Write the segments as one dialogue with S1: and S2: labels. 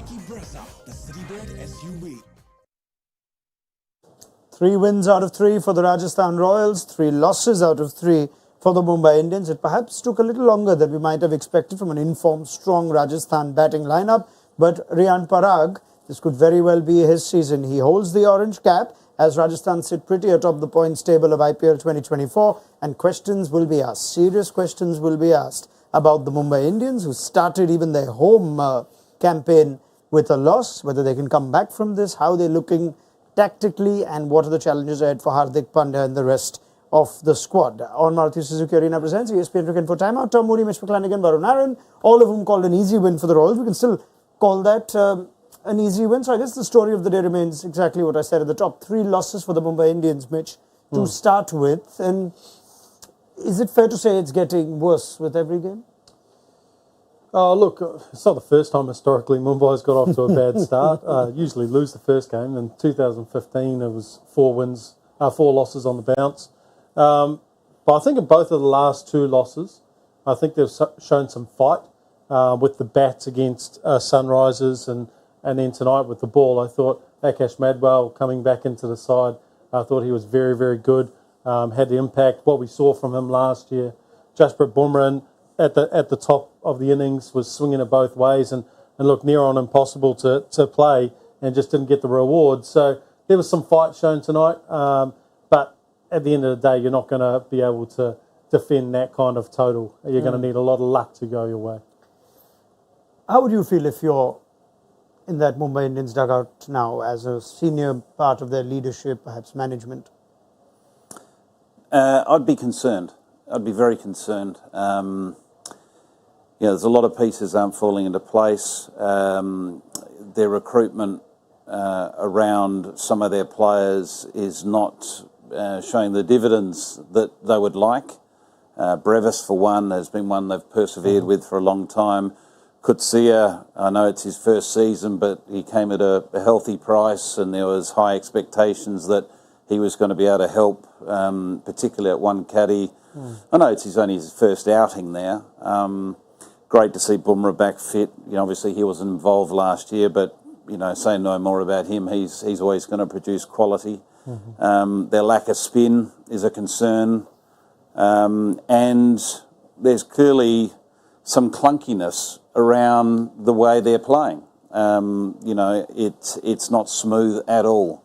S1: the Citybird SUV.
S2: 3 wins out of 3 for the Rajasthan Royals, 3 losses out of 3 for the Mumbai Indians. It perhaps took a little longer than we might have expected from an informed, strong Rajasthan batting lineup. But Riyan Parag, this could very well be his season. He holds the orange cap as Rajasthan sit pretty atop the points table of IPL 2024. And questions will be asked, serious questions will be asked about the Mumbai Indians, who started even their home campaign with a loss, whether they can come back from this, how they're looking tactically, and what are the challenges ahead for Hardik, Pandya and the rest of the squad. On Maruti Suzuki Arena presents ESPN Cricket for Timeout. Tom, Moody, Mitchell McClenaghan, Varun Aaron, all of whom called an easy win for the Royals. We can still call that an easy win. So I guess the story of the day remains exactly what I said at the top. 3 losses for the Mumbai Indians, Mitch, to start with. And is it fair to say it's getting worse with every game?
S3: Look, it's not the first time historically Mumbai's got off to a bad start. Usually lose the first game. In 2015, it was 4 losses on the bounce. But I think in both of the last 2 losses, I think they've shown some fight with the bats against Sunrisers, and then tonight with the ball. I thought Akash Madwell coming back into the side, I thought he was very, very good. Had the impact, what we saw from him last year. Jasprit Bumrah at the top of the innings was swinging it both ways and looked near on impossible to play and just didn't get the reward. So there was some fight shown tonight, but at the end of the day, you're not going to be able to defend that kind of total. You're going to need a lot of luck to go your way.
S2: How would you feel if you're in that Mumbai Indians dugout now as a senior part of their leadership, perhaps management?
S4: I'd be concerned. I'd be very concerned. There's a lot of pieces aren't falling into place. Their recruitment around some of their players is not showing the dividends that they would like. Brevis, for one, has been one they've persevered with for a long time. Kutsia, I know it's his first season, but he came at a healthy price, and there was high expectations that he was going to be able to help, particularly at one caddy. I know it's only his first outing there. Great to see Bumrah back fit. Obviously he wasn't involved last year, but say no more about him. He's always going to produce quality. Their lack of spin is a concern, and there's clearly some clunkiness around the way they're playing. It's not smooth at all.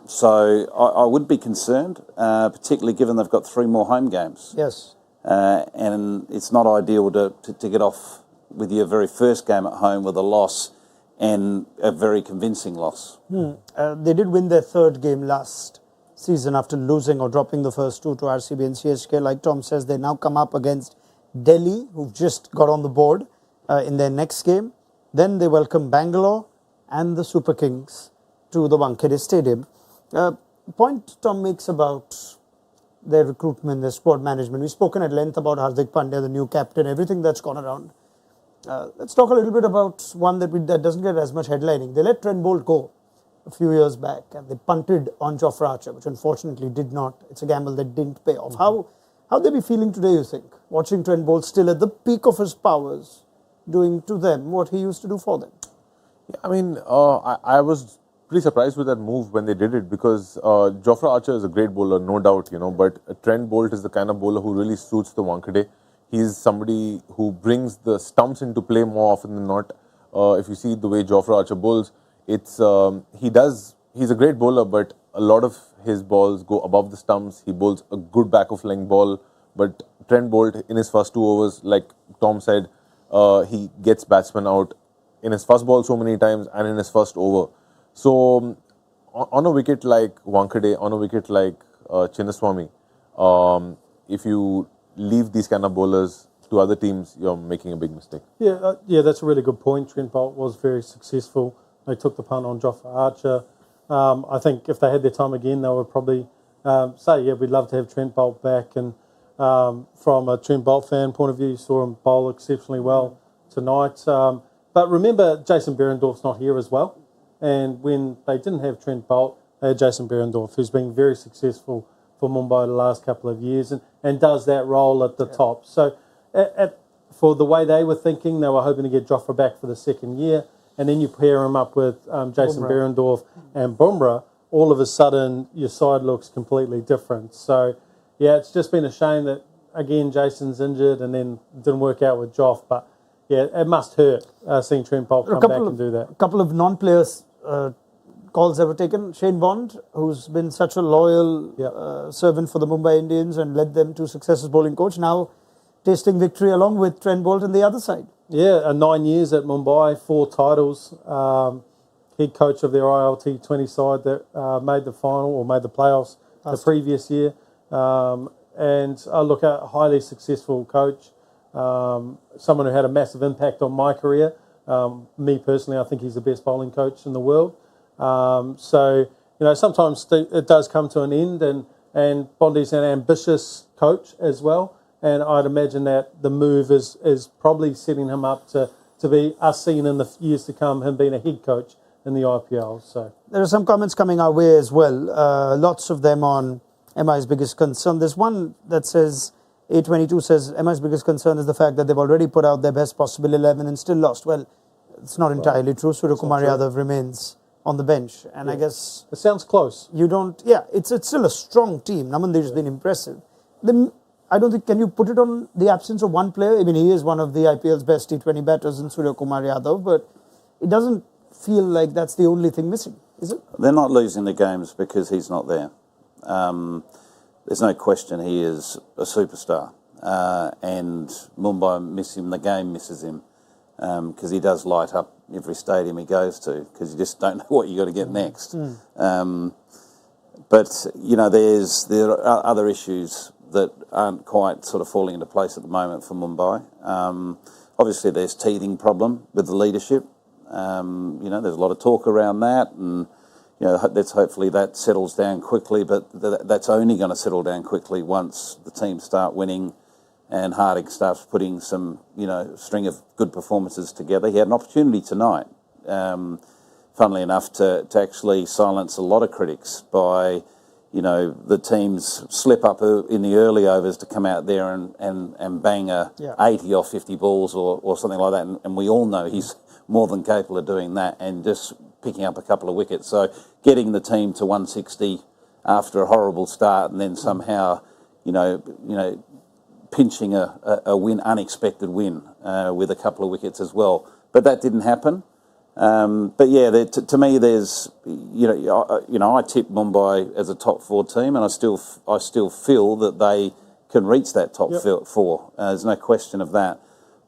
S4: So I would be concerned, particularly given they've got 3 more home games.
S2: Yes.
S4: And it's not ideal to get off with your very first game at home with a loss, and a very convincing loss.
S2: They did win their 3rd game last season after losing or dropping the first 2 to RCB and CSK. Like Tom says, they now come up against Delhi, who've just got on the board in their next game. Then they welcome Bangalore and the Super Kings to the Wankhede Stadium. Point Tom makes about their recruitment, their squad management. We've spoken at length about Hardik Pandya, the new captain, everything that's gone around. Let's talk a little bit about one that doesn't get as much headlining. They let Trent Bolt go a few years back, and they punted on Jofra Archer, which unfortunately did not. It's a gamble that didn't pay off. How they be feeling today, you think, watching Trent Bolt still at the peak of his powers, doing to them what he used to do for them?
S5: Yeah, I mean, I was pretty surprised with that move when they did it, because Jofra Archer is a great bowler, no doubt, but Trent Bolt is the kind of bowler who really suits the Wankhede. He's somebody who brings the stumps into play more often than not. If you see the way Jofra Archer bowls, he's a great bowler, but a lot of his balls go above the stumps. He bowls a good back of length ball, but Trent Bolt in his first 2 overs, like Tom said, he gets batsmen out in his first ball so many times and in his first over. So, on a wicket like Wankhede, on a wicket like Chinnaswamy, if you leave these kind of bowlers to other teams, you're making a big mistake.
S3: Yeah, that's a really good point. Trent Bolt was very successful. They took the punt on Jofra Archer. I think if they had their time again, they would probably say, yeah, we'd love to have Trent Bolt back. And from a Trent Bolt fan point of view, you saw him bowl exceptionally well tonight. But remember, Jason Behrendorff's not here as well. And when they didn't have Trent Bolt, they had Jason Behrendorff, who's been very successful for Mumbai the last couple of years and does that role at the top. So for the way they were thinking, they were hoping to get Jofra back for the second year, and then you pair him up with Jason Behrendorff and Bumrah, all of a sudden your side looks completely different. So, yeah, it's just been a shame that, again, Jason's injured and then it didn't work out with Joff, but yeah, it must hurt seeing Trent Bolt come back and do that.
S2: A couple of non-players calls that were taken. Shane Bond, who's been such a loyal servant for the Mumbai Indians and led them to success as bowling coach, now tasting victory along with Trent Bolt on the other side.
S3: Yeah, 9 years at Mumbai, 4 titles, head coach of their ILT 20 side that made the final or made the playoffs the previous year. And look, a highly successful coach, someone who had a massive impact on my career. Me personally, I think he's the best bowling coach in the world. So, you know, sometimes it does come to an end, and Bondi's an ambitious coach as well. And I'd imagine that the move is probably setting him up to be us seen in the years to come, him being a head coach in the IPL. So
S2: there are some comments coming our way as well. Lots of them on MI's biggest concern. There's one that says, A22 says, MI's biggest concern is the fact that they've already put out their best possible 11 and still lost. Well, it's not entirely true. Surya Kumar Yadav remains on the bench. And I guess...
S3: it sounds close.
S2: You don't... Yeah, it's still a strong team. Namandir's been impressive. I don't think... Can you put it on the absence of one player? I mean, he is one of the IPL's best T20 batters in Surya Kumar Yadav, but it doesn't feel like that's the only thing missing, is it?
S4: They're not losing the games because he's not there. There's no question he is a superstar. And Mumbai miss him, the game misses him, because he does light up every stadium he goes to, because you just don't know what you got to get next. But, you know, there are other issues that aren't quite sort of falling into place at the moment for Mumbai. Obviously, there's teething problem with the leadership. You know, there's a lot of talk around that, and you know, hopefully that settles down quickly. But that's only going to settle down quickly once the team start winning, and Hardik starts putting some, you know, string of good performances together. He had an opportunity tonight, funnily enough, to actually silence a lot of critics by, you know, the teams slip up in the early overs to come out there and bang a 80 off 50 balls or something like that. And we all know he's more than capable of doing that and just picking up a couple of wickets. So getting the team to 160 after a horrible start and then somehow, you know, pinching a win, unexpected win with a couple of wickets as well. But that didn't happen. But yeah, to me, there's I tip Mumbai as a top 4 team, and I still feel that they can reach that top 4. There's no question of that.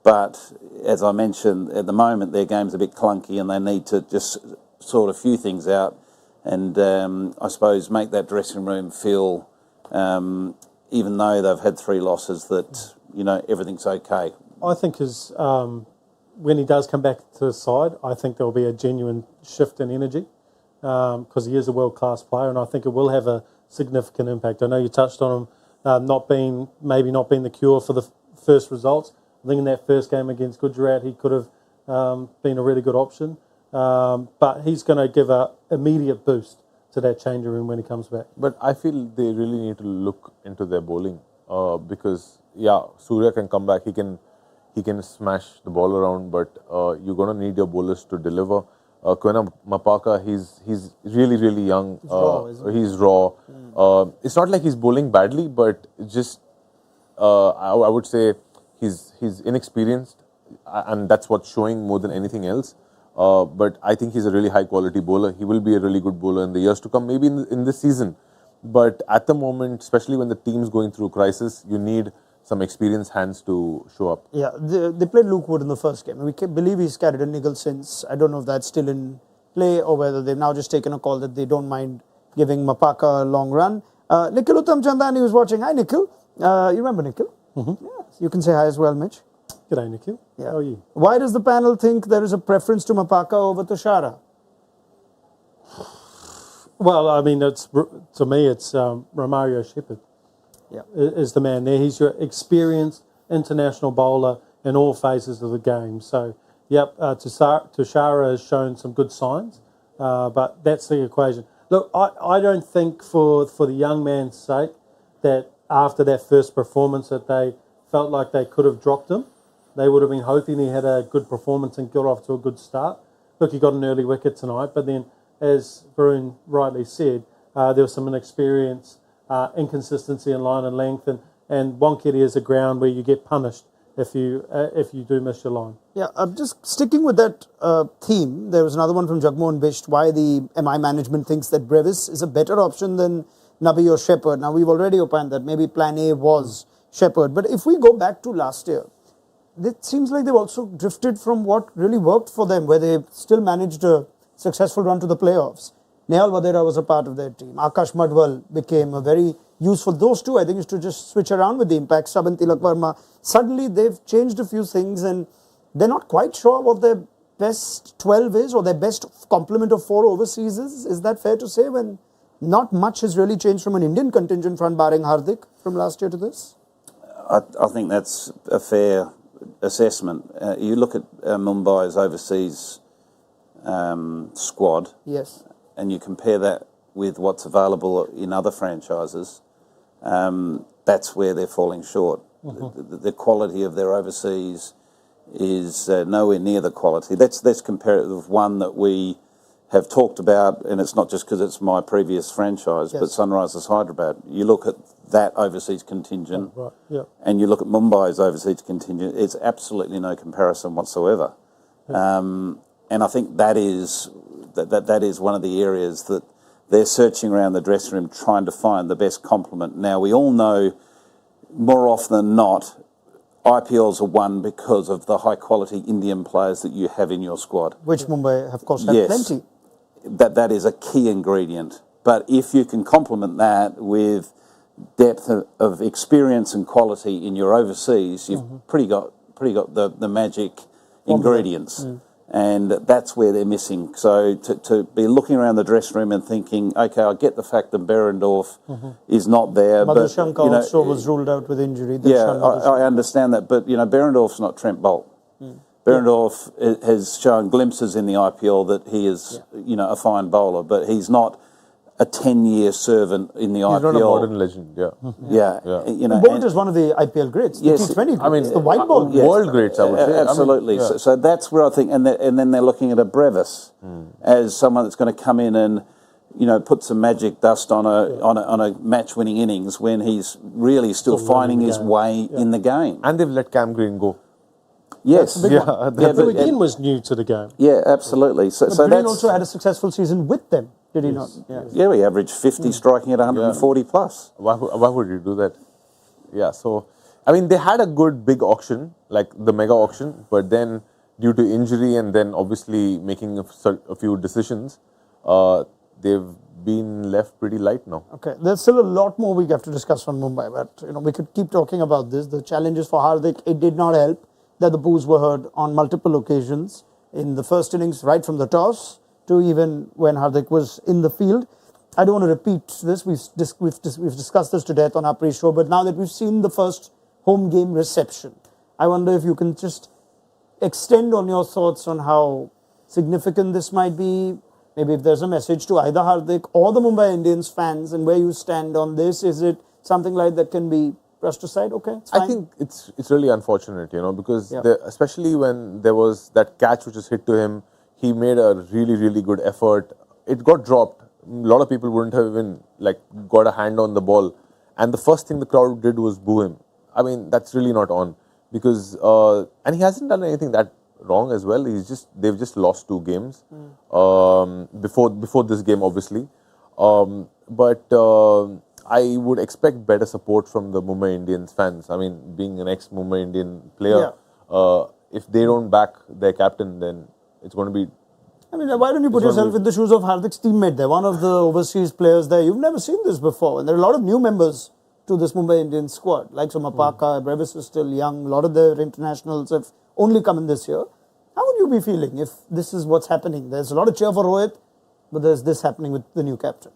S4: But as I mentioned, at the moment their game's a bit clunky, and they need to just sort a few things out, and I suppose make that dressing room feel, even though they've had 3 losses, that you know everything's okay.
S3: I think when he does come back to the side, I think there will be a genuine shift in energy, because he is a world-class player, and I think it will have a significant impact. I know you touched on him not being the cure for the first results. I think in that first game against Gujarat, he could have been a really good option, but he's going to give an immediate boost to that change room when he comes back.
S5: But I feel they really need to look into their bowling, because Surya can come back, he can smash the ball around, but you're going to need your bowlers to deliver. Kwena Mapaka, he's really, really young. He's raw. It's not like he's bowling badly, but just I would say he's inexperienced, and that's what's showing more than anything else. But I think he's a really high quality bowler. He will be a really good bowler in the years to come, maybe in this season. But at the moment, especially when the team's going through crisis, you need some experienced hands to show up.
S2: Yeah, they played Luke Wood in the first game. We believe he's carried a niggle since. I don't know if that's still in play or whether they've now just taken a call that they don't mind giving Mapaka a long run. Nikhil Uttam Chandani was watching. Hi, Nikhil. You remember Nikhil? Mm-hmm. Yeah, you can say hi as well, Mitch.
S3: G'day, Nikhil.
S2: Yeah.
S3: How are you?
S2: Why does the panel think there is a preference to Mapaka over Tushara?
S3: Well, I mean, to me, it's Romario Shepherd.
S2: Yeah,
S3: is the man there. He's your experienced international bowler in all phases of the game. So, Tushara has shown some good signs, but that's the equation. Look, I don't think for the young man's sake that after that first performance that they felt like they could have dropped him. They would have been hoping he had a good performance and got off to a good start. Look, he got an early wicket tonight, but then, as Varun rightly said, there was some inexperience, inconsistency in line and length, and Wankhede is a ground where you get punished if you do miss your line.
S2: Yeah, just sticking with that theme, there was another one from Jagmohan Bisht, why the MI management thinks that Brevis is a better option than Nabi or Shepherd. Now, we've already opined that maybe plan A was Shepherd, but if we go back to last year, it seems like they've also drifted from what really worked for them, where they still managed a successful run to the playoffs. Nehal Vadera was a part of their team. Akash Madhwal became a very useful. Those two, I think, is to just switch around with the impact. Sub and Tilak Verma. Suddenly, they've changed a few things and they're not quite sure what their best 12 is or their best complement of 4 overseas is. Is that fair to say when not much has really changed from an Indian contingent front, barring Hardik, from last year to this?
S4: I think that's a fair assessment. You look at Mumbai's overseas squad,
S2: Yes.
S4: and you compare that with what's available in other franchises, that's where they're falling short. The quality of their overseas is nowhere near the quality. That's comparative one that we have talked about, and it's not just because it's my previous franchise, but Sunrisers Hyderabad. You look at that overseas contingent, and you look at Mumbai's overseas contingent, it's absolutely no comparison whatsoever. And I think that is one of the areas that they're searching around the dressing room trying to find the best complement. Now, we all know more often than not, IPLs are won because of the high-quality Indian players that you have in your squad.
S2: Which Mumbai, of course, have plenty.
S4: That is a key ingredient. But if you can complement that with depth of experience and quality in your overseas, you've pretty got the magic ingredients. And that's where they're missing. So to be looking around the dressing room and thinking, okay, I get the fact that Berendorf is not there.
S2: Madhushanka
S4: but,
S2: also was ruled out with injury.
S4: I understand that. But, Berendorf's not Trent Bolt. Berendorf has shown glimpses in the IPL that he is, a fine bowler, but he's not a 10-year servant in the IPL.
S5: He's not a modern legend,
S2: Bolt is one of the IPL greats, the T20 greats, the white ball greats.
S5: World greats, I would say.
S4: Absolutely. So that's where I think, and then they're looking at a Brevis as someone that's going to come in and, put some magic dust on a match-winning innings when he's really still finding his way in the game.
S5: And they've let Cam Green go.
S4: Yes.
S3: But again was new to the game.
S4: Yeah, absolutely. So
S2: Green
S4: that's
S2: also had a successful season with them, did he not?
S4: Yeah, we averaged 50, striking at 140 plus.
S5: Why would you do that? Yeah, so, they had a good big auction, like the mega auction, but then due to injury and then obviously making a few decisions, they've been left pretty light now.
S2: Okay, there's still a lot more we have to discuss on Mumbai, but we could keep talking about this. The challenges for Hardik, it did not help that the boos were heard on multiple occasions in the first innings, right from the toss to even when Hardik was in the field. I don't want to repeat this. We've discussed this to death on our pre-show, but now that we've seen the first home game reception, I wonder if you can just extend on your thoughts on how significant this might be. Maybe if there's a message to either Hardik or the Mumbai Indians fans and where you stand on this. Is it something like that can be brushed aside? Okay, it's fine.
S5: I think it's really unfortunate, because especially when there was that catch which was hit to him, he made a really, really good effort. It got dropped. A lot of people wouldn't have even got a hand on the ball. And the first thing the crowd did was boo him. That's really not on. Because, and he hasn't done anything that wrong as well. They've just lost 2 games before this game, obviously. But I would expect better support from the Mumbai Indians fans. Being an ex-Mumbai Indian player, if they don't back their captain, then it's going to be...
S2: why don't you put yourself in the shoes of Hardik's teammate there, one of the overseas players there. You've never seen this before. And there are a lot of new members to this Mumbai Indians squad, like Somapaka, Brevis is still young. A lot of their internationals have only come in this year. How would you be feeling if this is what's happening? There's a lot of cheer for Rohit, but there's this happening with the new captain.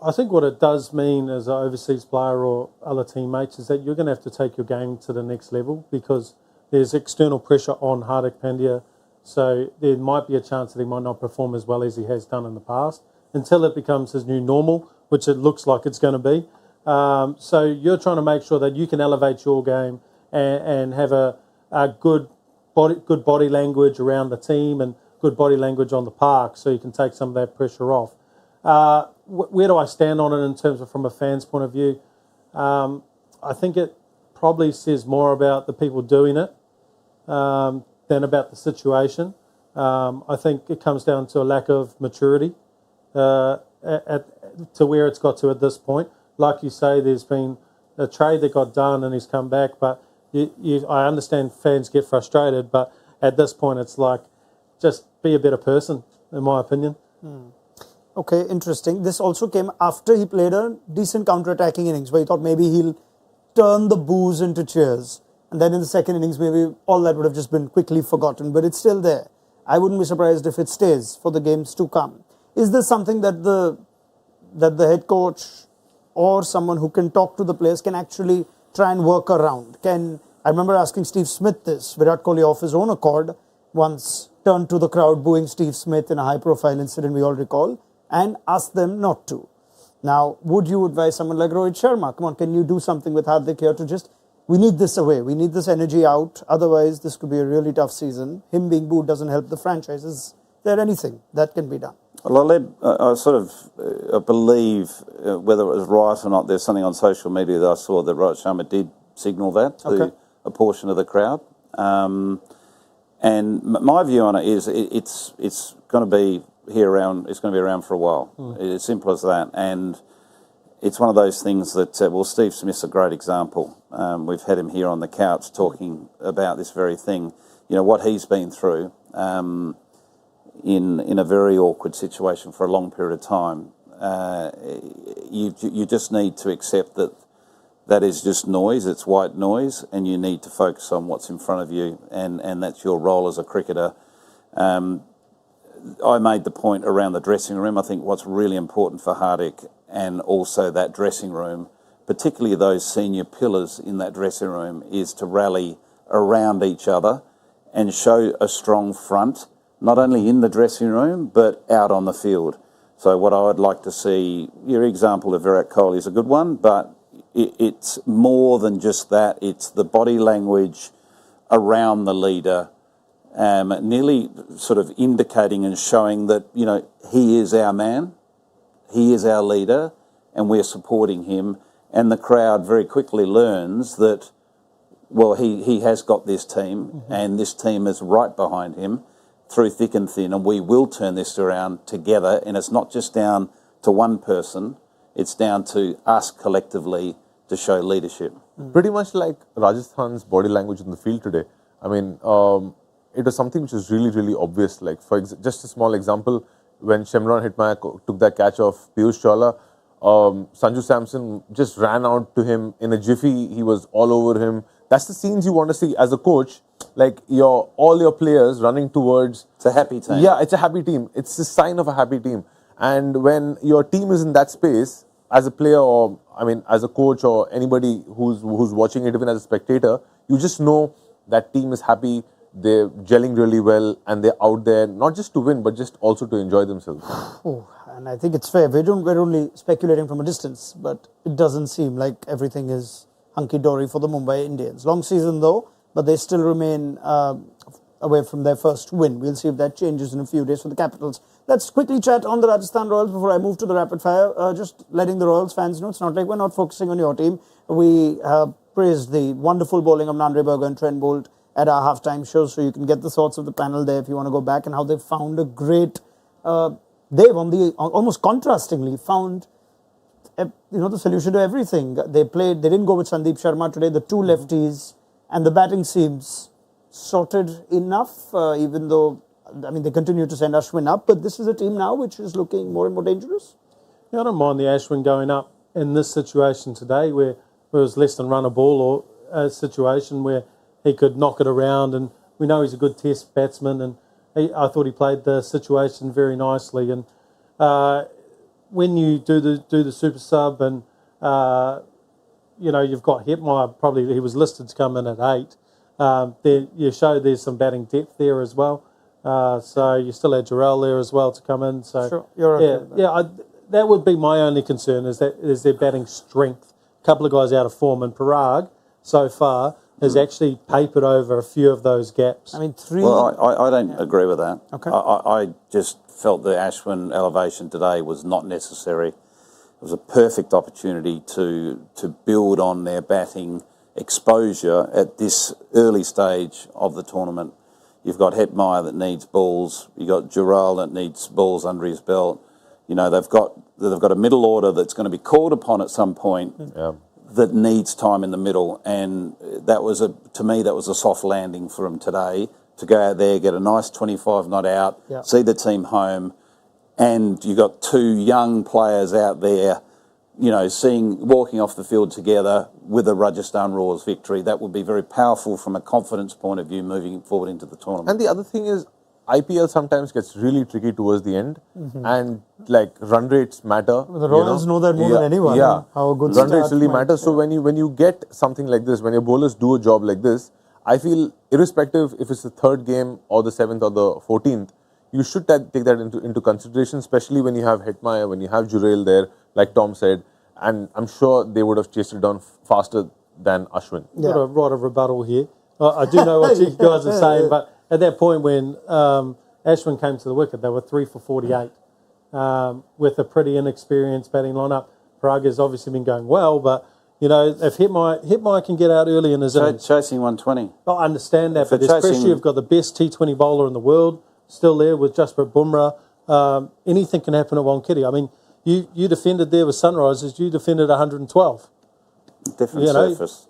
S3: I think what it does mean as an overseas player or other teammates is that you're going to have to take your game to the next level because there's external pressure on Hardik Pandya. So there might be a chance that he might not perform as well as he has done in the past until it becomes his new normal, which it looks like it's going to be. So you're trying to make sure that you can elevate your game and have a good body language around the team and good body language on the park, so you can take some of that pressure off. Where do I stand on it in terms of from a fan's point of view? I think it probably says more about the people doing it than about the situation. I think it comes down to a lack of maturity to where it's got to at this point. Like you say, there's been a trade that got done and he's come back, but I understand fans get frustrated, but at this point it's like, just be a better person, in my opinion.
S2: Okay, interesting. This also came after he played a decent counter-attacking innings where he thought maybe he'll turn the boos into cheers. And then in the second innings, maybe all that would have just been quickly forgotten, but it's still there. I wouldn't be surprised if it stays for the games to come. Is this something that the head coach or someone who can talk to the players can actually try and work around? I remember asking Steve Smith this. Virat Kohli, off his own accord, once turned to the crowd booing Steve Smith in a high-profile incident we all recall, and asked them not to. Now, would you advise someone like Rohit Sharma, come on, can you do something with Hardik here to just, we need this away, we need this energy out, otherwise this could be a really tough season. Him being booed doesn't help the franchise. Is there anything that can be done?
S4: Well, I believe, whether it was right or not, there's something on social media that I saw that Rohit Sharma did signal that to a portion of the crowd. And my view on it is it's going to be around. It's going to be around for a while. It's simple as that. And it's one of those things that, Steve Smith's a great example. We've had him here on the couch talking about this very thing. You know, what he's been through in a very awkward situation for a long period of time. You just need to accept that is just noise, it's white noise, and you need to focus on what's in front of you, and that's your role as a cricketer. I made the point around the dressing room. I think what's really important for Hardik and also that dressing room, particularly those senior pillars in that dressing room, is to rally around each other and show a strong front, not only in the dressing room, but out on the field. So what I would like to see, your example of Virat Kohli is a good one, but it's more than just that. It's the body language around the leader, nearly sort of indicating and showing that, you know, he is our man, he is our leader, and we're supporting him. And the crowd very quickly learns that, well, he has got this team, and this team is right behind him through thick and thin, and we will turn this around together. And it's not just down to one person, it's down to us collectively to show leadership.
S5: Pretty much like Rajasthan's body language in the field today. I mean, it was something which was really, really obvious. Like, just a small example, when Shimron Hitmayer took that catch off Piyush Chawla, Sanju Samson just ran out to him in a jiffy. He was all over him. That's the scenes you want to see as a coach. Like all your players running towards.
S4: It's a happy team.
S5: Yeah, it's a happy team. It's a sign of a happy team. And when your team is in that space, as a player or, I mean, as a coach or anybody who's watching it, even as a spectator, you just know that team is happy, they're gelling really well, and they're out there, not just to win, but just also to enjoy themselves.
S2: Oh, and I think it's fair. We're only speculating from a distance, but it doesn't seem like everything is hunky-dory for the Mumbai Indians. Long season though, but they still remain away from their first win. We'll see if that changes in a few days for the Capitals. Let's quickly chat on the Rajasthan Royals before I move to the rapid fire. Just letting the Royals fans know, it's not like we're not focusing on your team. We praised the wonderful bowling of Nandre Berger and Trent Boult at our halftime show, so you can get the thoughts of the panel there if you want to go back, and how they've found a great... they've almost contrastingly found the solution to everything. They didn't go with Sandeep Sharma today, the two lefties, and the batting seems sorted enough, even though, I mean, they continue to send Ashwin up, but this is a team now which is looking more and more dangerous.
S3: Yeah, I don't mind the Ashwin going up in this situation today where it was less than run a ball, or a situation where he could knock it around, and we know he's a good test batsman, and I thought he played the situation very nicely. And when you do the super sub, and you've got Hitmeyer, probably he was listed to come in at 8. You show there's some batting depth there as well. So you still had Jarrell there as well to come in. So
S2: sure, you're okay with that.
S3: That would be my only concern, is their batting strength. A couple of guys out of form, and Parag so far has actually papered over a few of those gaps.
S2: I mean, three.
S4: Well, I don't agree with that.
S2: Okay.
S4: I just felt the Ashwin elevation today was not necessary. It was a perfect opportunity to build on their batting exposure at this early stage of the tournament. You've got Hetmeyer that needs balls. You've got Giral that needs balls under his belt. You know, they've got a middle order that's going to be called upon at some point that needs time in the middle. And that was to me, that was a soft landing for them today, to go out there, get a nice 25 not out, see the team home. And you got two young players out there, you know, walking off the field together with a Rajasthan Royals victory. That would be very powerful from a confidence point of view moving forward into the tournament.
S5: And the other thing is, IPL sometimes gets really tricky towards the end, and like run rates matter.
S2: The Royals know that more than anyone.
S5: Yeah,
S2: how a good
S5: run
S2: start
S5: rates really
S2: might-
S5: matter. So when you get something like this, when your bowlers do a job like this, I feel irrespective if it's the third game or the 7th or the 14th, you should take that into consideration, especially when you have Hetmeyer, when you have Jurel there, like Tom said, and I'm sure they would have chased it down faster than Ashwin.
S3: Got to write a rebuttal here. I do know what you guys are saying, but at that point when Ashwin came to the wicket, they were 3 for 48 with a pretty inexperienced batting lineup. Parag has obviously been going well, but you know, if Hetmeyer can get out early in his innings,
S4: Chasing 120.
S3: I understand that,
S4: For
S3: but there's pressure.
S4: chasing-
S3: You've got the best T20 bowler in the world still there with Jasprit Bumrah. Anything can happen at Wankhede. I mean, you defended there with Sunrisers. You defended 112.
S4: Different
S3: You know,
S4: surface.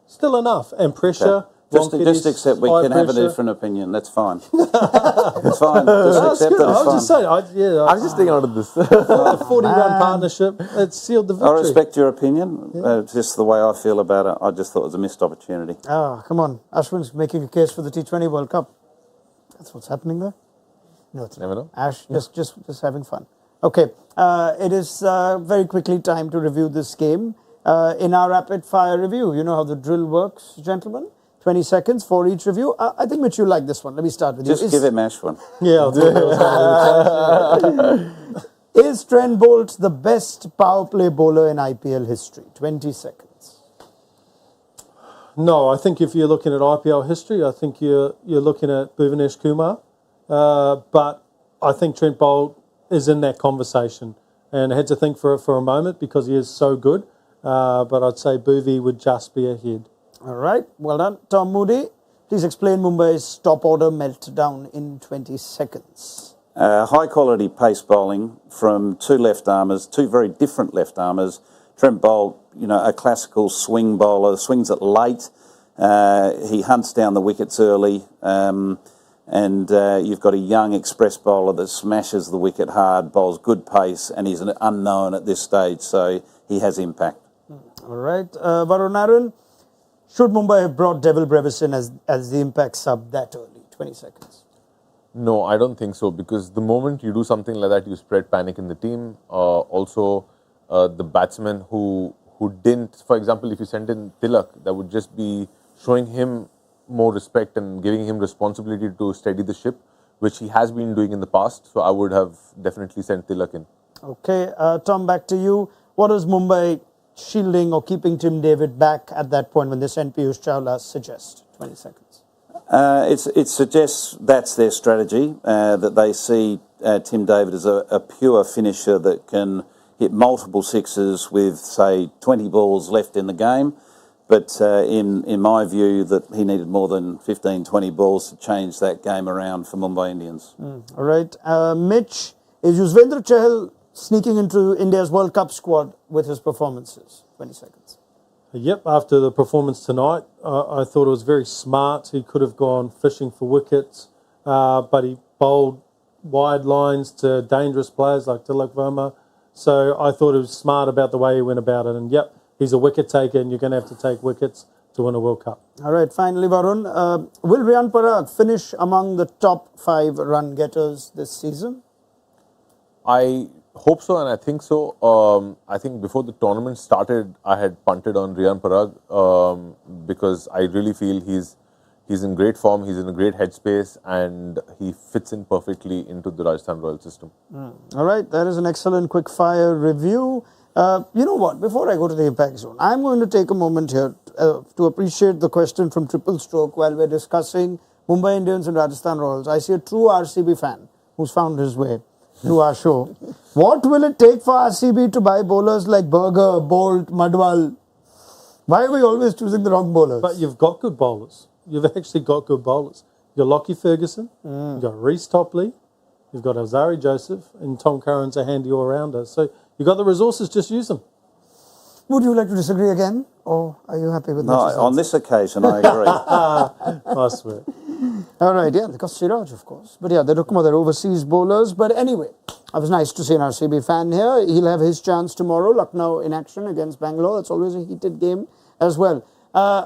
S3: Still enough. And pressure.
S4: Just accept we
S3: high
S4: can have a
S3: pressure.
S4: different opinion. That's fine. It's fine. Just accept that
S3: I was
S4: it's
S3: just
S4: fine.
S3: saying,
S5: I'm just thinking out of this.
S3: a 40-run partnership, it sealed the victory.
S4: I respect your opinion. Just the way I feel about it, I just thought it was a missed opportunity.
S2: Come on. Ashwin's making a case for the T20 World Cup. That's what's happening there. No, it's
S5: Never
S2: not.
S5: know.
S2: Ash, just having fun. Okay, it is very quickly time to review this game. In our rapid fire review, you know how the drill works, gentlemen? 20 seconds for each review. I think, Mitch, you like this one. Let me start with you.
S4: Just give him Ashwin.
S3: Yeah, I'll do it.
S2: Is Trent Bolt the best power play bowler in IPL history? 20 seconds.
S3: No, I think if you're looking at IPL history, I think you're looking at Bhuvanesh Kumar. But I think Trent Bolt is in that conversation. And I had to think for a moment because he is so good. But I'd say Bhuvi would just be ahead.
S2: All right, well done. Tom Moody, please explain Mumbai's top order meltdown in 20 seconds.
S4: High quality pace bowling from two left armers, two very different left armers. Trent Bolt, you know, a classical swing bowler, swings it late. He hunts down the wickets early. And you've got a young express bowler that smashes the wicket hard, bowls good pace, and he's an unknown at this stage, so he has impact.
S2: All right, Varun Aaron, should Mumbai have brought Devil Brevis in as the impact sub that early? 20 seconds.
S5: No, I don't think so, because the moment you do something like that, you spread panic in the team. Also, the batsman who didn't, for example, if you sent in Tilak, that would just be showing him more respect and giving him responsibility to steady the ship, which he has been doing in the past. So I would have definitely sent Tilak in.
S2: Okay, Tom, back to you. What does Mumbai shielding or keeping Tim David back at that point when they sent Piyush Chawla suggest? 20 seconds.
S4: It suggests that's their strategy, that they see Tim David as a pure finisher that can hit multiple sixes with, say, 20 balls left in the game. But in my view, that he needed more than 15, 20 balls to change that game around for Mumbai Indians.
S2: All right. Mitch, is Yuzvendra Chahal sneaking into India's World Cup squad with his performances? 20 seconds.
S3: Yep, after the performance tonight, I thought it was very smart. He could have gone fishing for wickets, but he bowled wide lines to dangerous players like Tilak Verma. So I thought it was smart about the way he went about it. And yep, he's a wicket taker, and you're going to have to take wickets to win a World Cup.
S2: All right, finally, Varun, will Riyan Parag finish among the top 5 run getters this season?
S5: I hope so, and I think so. I think before the tournament started, I had punted on Riyan Parag because I really feel he's in great form, he's in a great headspace, and he fits in perfectly into the Rajasthan Royals system.
S2: All right, that is an excellent quick-fire review. You know what? Before I go to the impact zone, I'm going to take a moment here to appreciate the question from Triple Stroke while we're discussing Mumbai Indians and Rajasthan Royals. I see a true RCB fan who's found his way to our show. What will it take for RCB to buy bowlers like Berger, Bolt, Madwal? Why are we always choosing the wrong bowlers?
S3: But you've got good bowlers. You've actually got good bowlers. You've got Lockie Ferguson, you've got Reece Topley, you've got Alzari Joseph, and Tom Curran's a handy all-rounder. So you've got the resources, just use them.
S2: Would you like to disagree again, or are you happy with that?
S4: No, on this occasion, I agree.
S3: Nice work.
S2: All right, yeah, because Siraj, of course. But yeah, they're talking about their overseas bowlers. But anyway, it was nice to see an RCB fan here. He'll have his chance tomorrow. Lucknow in action against Bangalore. It's always a heated game as well.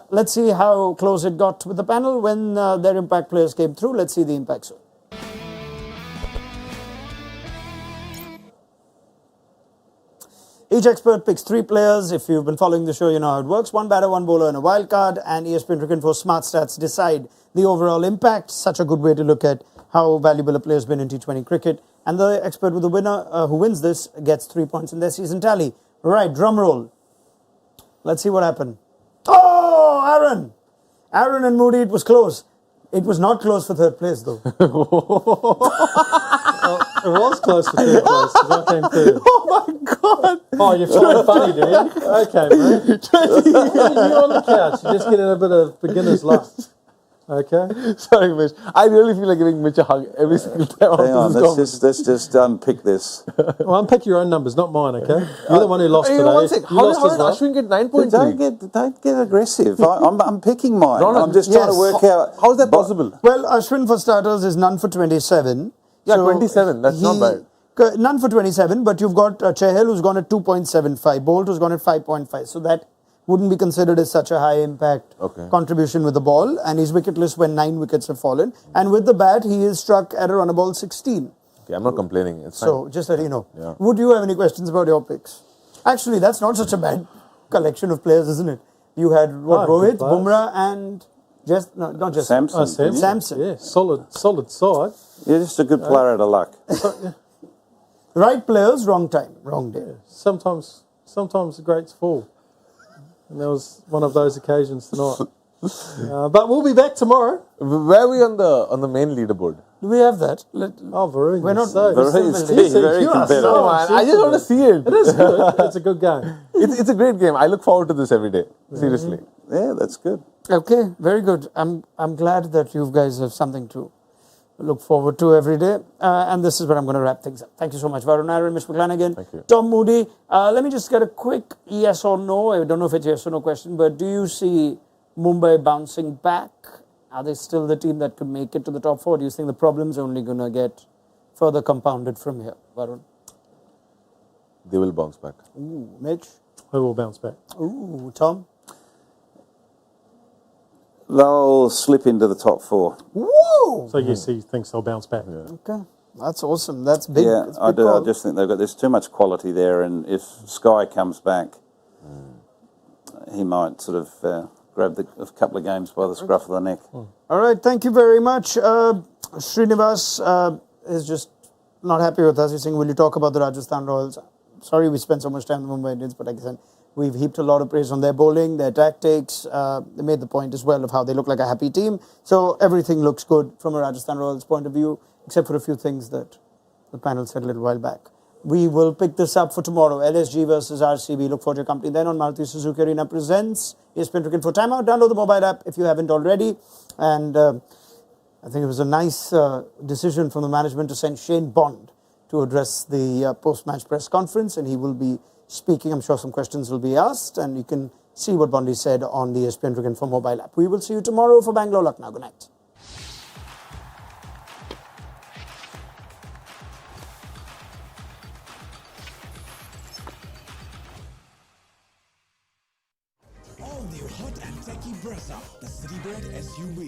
S2: Let's see how close it got with the panel when their impact players came through. Let's see the impact soon. Each expert picks 3 players. If you've been following the show, you know how it works. 1 batter, 1 bowler, and a wild card. And ESPN Cricket for Smart Stats decide the overall impact. Such a good way to look at how valuable a player's been in T20 cricket. And the expert with the winner who wins this gets 3 points in their season tally. Right, drum roll. Let's see what happened. Oh, Aaron! Aaron and Moody, it was close. It was not close for third place, though.
S3: It was close for third place because I came third.
S5: Oh my God!
S3: Oh, you're feeling funny, dude. Okay, bro. You're on the couch. You're just getting a bit of beginner's luck. Okay?
S5: Sorry, Mitch. I really feel like giving Mitch a hug every single time.
S4: Hang on, let's just unpick this.
S3: Well, unpick your own numbers, not mine, okay? You're the one who lost
S5: Hey,
S3: today.
S5: one sec.
S3: You
S5: How
S3: lost
S5: did
S3: as well.
S5: Ashwin get 9.3?
S4: Don't get aggressive. I'm picking mine.
S5: Raunak,
S4: I'm just trying to work out.
S5: How is that possible?
S2: Well, Ashwin, for starters, is none for 27.
S5: Yeah, 27. That's not bad.
S2: None for 27, but you've got Chahal who's gone at 2.75, Bolt who's gone at 5.5. So that wouldn't be considered as such a high impact contribution with the ball. And he's wicketless when 9 wickets have fallen. And with the bat, he is struck at around ball 16.
S5: Okay, I'm not complaining. It's
S2: So
S5: fine.
S2: just let you know.
S5: Yeah.
S2: Would you have any questions about your picks? Actually, that's not such a bad collection of players, isn't it? You had what, Rohit, Bumrah, and not just
S4: Samson.
S2: Samson.
S3: Yeah, solid side.
S4: You're just a good player out of luck.
S2: Right players, wrong time, wrong day.
S3: Sometimes the greats fall. And there was one of those occasions tonight. But we'll be back tomorrow.
S5: Where are we on the main leaderboard?
S2: Do we have that?
S3: Varun.
S2: We're not.
S4: Very competitive.
S5: No, man, I just want to see it.
S3: It is good. It's a good game.
S5: It's a great game. I look forward to this every day. Seriously.
S4: Yeah, that's good.
S2: Okay, very good. I'm glad that you guys have something to look forward to every day. And this is where I'm going to wrap things up. Thank you so much, Varun Aaron, Mitch McClenaghan,
S5: Thank you.
S2: Tom Moody. Let me just get a quick yes or no. I don't know if it's a yes or no question, but do you see Mumbai bouncing back? Are they still the team that could make it to the top 4? Do you think the problem's only going to get further compounded from here, Varun?
S5: They will bounce back.
S2: Ooh, Mitch?
S3: We will bounce back.
S2: Ooh, Tom?
S4: They'll slip into the top 4.
S2: Woo!
S3: So yes, he thinks they'll bounce back.
S2: Okay, that's awesome. That's big.
S4: Yeah,
S2: That's
S4: I
S2: big
S4: do. I
S2: call.
S4: just think there's too much quality there, and if Sky comes back, he might sort of grab a couple of games by the scruff of the neck.
S2: All right, thank you very much. Srinivas is just not happy with us. He's saying, will you talk about the Rajasthan Royals? Sorry we spent so much time on the Mumbai Indians, but like I said, we've heaped a lot of praise on their bowling, their tactics. They made the point as well of how they look like a happy team. So everything looks good from a Rajasthan Royals point of view, except for a few things that the panel said a little while back. We will pick this up for tomorrow. LSG versus RCB. Look forward to your company then on Maruti Suzuki Arena presents ESPN Cricket for Timeout. Download the mobile app if you haven't already. And I think it was a nice decision from the management to send Shane Bond to address the post-match press conference. And he will be speaking. I'm sure some questions will be asked. And you can see what Bondi said on the ESPN Cricket for mobile app. We will see you tomorrow for Bangalore Lucknow. Good night.
S1: All new hot and techy Brezza, the Citybird SUV.